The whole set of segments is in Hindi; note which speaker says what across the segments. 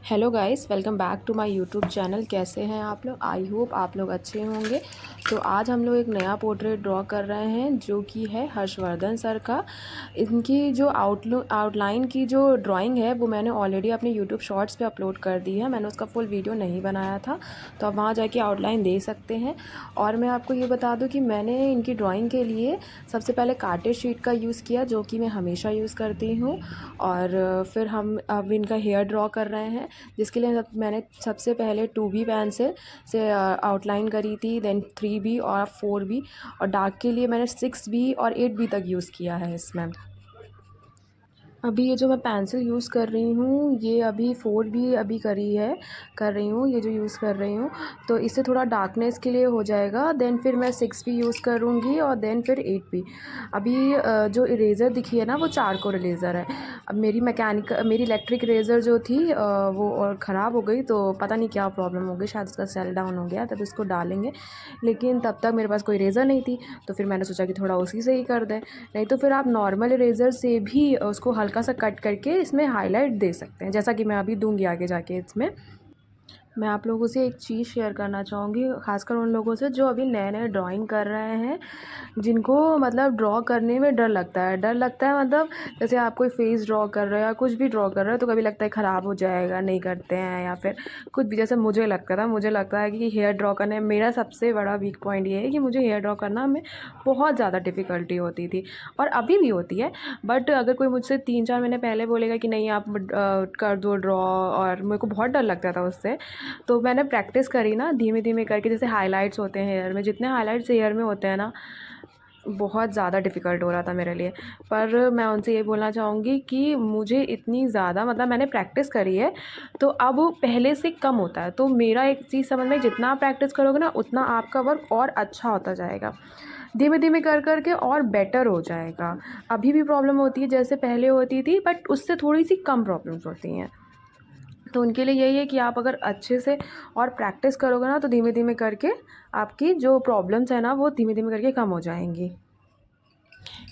Speaker 1: Hello guys, welcome back to my YouTube channel. कैसे हैं आप लोग? आई होप आप लोग अच्छे होंगे। तो आज हम लोग एक नया पोर्ट्रेट ड्रॉ कर रहे हैं जो कि है हर्षवर्धन सर का। इनकी जो आउटलाइन की जो ड्राइंग है वो मैंने ऑलरेडी अपने यूट्यूब शॉर्ट्स पे अपलोड कर दी है। मैंने उसका फुल वीडियो नहीं बनाया था, तो आप वहाँ जाके आउटलाइन दे सकते हैं। और मैं आपको ये बता दूँ कि मैंने इनकी ड्राइंग के लिए सबसे पहले कार्टेज शीट का यूज़ किया, जो कि मैं हमेशा यूज़ करती हूँ। और फिर हम अब इनका हेयर ड्रॉ कर रहे हैं, जिसके लिए मैंने सबसे पहले 2B पेंसिल से आउटलाइन करी थी, देन 3B और 4B, और डार्क के लिए मैंने 6B और 8B तक यूज़ किया है इसमें। अभी ये जो मैं पेंसिल यूज़ कर रही हूँ ये अभी 4B अभी कर रही हूँ, ये जो यूज़ कर रही हूँ, तो इससे थोड़ा डार्कनेस के लिए हो जाएगा। देन फिर मैं 6B यूज़ करूँगी और देन फिर 8B। अभी जो इरेज़र दिखी है ना वो चारकोल इरेज़र है। अब मेरी इलेक्ट्रिक इरेज़र जो थी वो और ख़राब हो गई, तो पता नहीं क्या प्रॉब्लम हो गई, शायद उसका सेल डाउन हो गया, तब इसको डालेंगे। लेकिन तब तक मेरे पास कोई इरेज़र नहीं थी, तो फिर मैंने सोचा कि थोड़ा उसी से ही कर दें। नहीं तो फिर आप नॉर्मल इरेज़र से भी उसको हल्का सा कट करके इसमें हाईलाइट दे सकते हैं, जैसा कि मैं अभी दूंगी आगे जाके इसमें। मैं आप लोगों से एक चीज़ शेयर करना चाहूँगी, ख़ासकर उन लोगों से जो अभी नए नए ड्राइंग कर रहे हैं, जिनको मतलब ड्रॉ करने में डर लगता है। मतलब जैसे आप कोई फेस ड्रॉ कर रहे हो या कुछ भी ड्रॉ कर रहे हो, तो कभी लगता है ख़राब हो जाएगा, नहीं करते हैं, या फिर कुछ भी। जैसे मुझे लगता है कि हेयर ड्रॉ करने में मेरा सबसे बड़ा वीक पॉइंट ये है कि मुझे हेयर ड्रॉ करना में बहुत ज़्यादा डिफ़िकल्टी होती थी, और अभी भी होती है। बट अगर कोई मुझसे 3-4 महीने पहले बोलेगा कि नहीं आप कर दो ड्रॉ, और मेरे को बहुत डर लगता था उससे। तो मैंने प्रैक्टिस करी ना धीमे धीमे करके। जैसे हाइलाइट्स होते हैं हेयर में, जितने हाइलाइट्स हेयर में होते हैं ना, बहुत ज़्यादा डिफ़िकल्ट हो रहा था मेरे लिए। पर मैं उनसे ये बोलना चाहूँगी कि मुझे इतनी ज़्यादा मतलब मैंने प्रैक्टिस करी है, तो अब वो पहले से कम होता है। तो मेरा एक चीज़ समझ में, जितना आप प्रैक्टिस करोगे ना उतना आपका वर्क और अच्छा होता जाएगा, धीमे धीमे कर के और बेटर हो जाएगा। अभी भी प्रॉब्लम होती है जैसे पहले होती थी, बट उससे थोड़ी सी कम प्रॉब्लम्स होती हैं। तो उनके लिए यही है कि आप अगर अच्छे से और प्रैक्टिस करोगे ना, तो धीमे धीमे करके आपकी जो प्रॉब्लम्स है ना वो धीमे धीमे करके कम हो जाएंगी।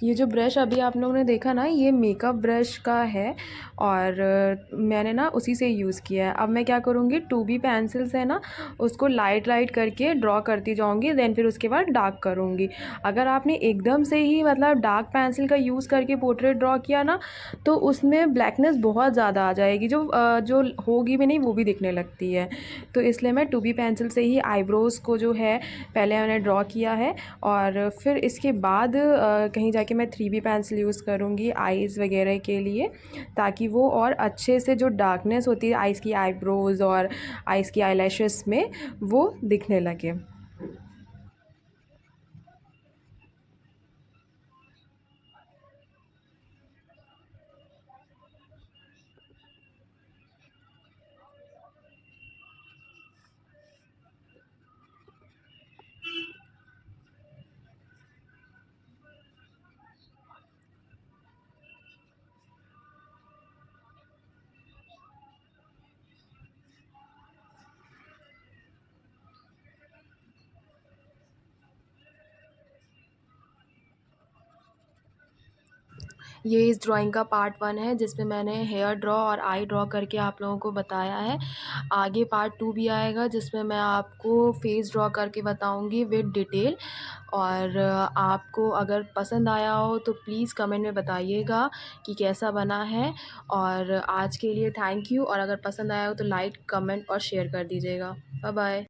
Speaker 1: ये जो ब्रश अभी आप लोगों ने देखा ना, ये मेकअप ब्रश का है, और मैंने ना उसी से यूज़ किया है। अब मैं क्या करूँगी, 2B पेंसिल से ना उसको लाइट करके ड्रॉ करती जाऊँगी, देन फिर उसके बाद डार्क करूँगी। अगर आपने एकदम से ही मतलब डार्क पेंसिल का यूज़ करके पोर्ट्रेट ड्रॉ किया ना, तो उसमें ब्लैकनेस बहुत ज़्यादा आ जाएगी, जो होगी भी नहीं वो भी दिखने लगती है। तो इसलिए मैं 2B पेंसिल से ही आईब्रोज़ को जो है पहले मैंने ड्रॉ किया है, और फिर इसके बाद कहीं जाके मैं 3B पेंसिल यूज़ करूँगी आईज़ वगैरह के लिए, ताकि वो और अच्छे से जो डार्कनेस होती है आईज़ की आईब्रोज़ और आईज़ की आईलैशेस में, वो दिखने लगे। ये इस ड्राइंग का पार्ट 1 है, जिसमें मैंने हेयर ड्रॉ और आई ड्रॉ करके आप लोगों को बताया है। आगे पार्ट 2 भी आएगा, जिसमें मैं आपको फेस ड्रॉ करके बताऊंगी विद डिटेल। और आपको अगर पसंद आया हो तो प्लीज़ कमेंट में बताइएगा कि कैसा बना है। और आज के लिए थैंक यू, और अगर पसंद आया हो तो लाइक, कमेंट और शेयर कर दीजिएगा। Bye bye.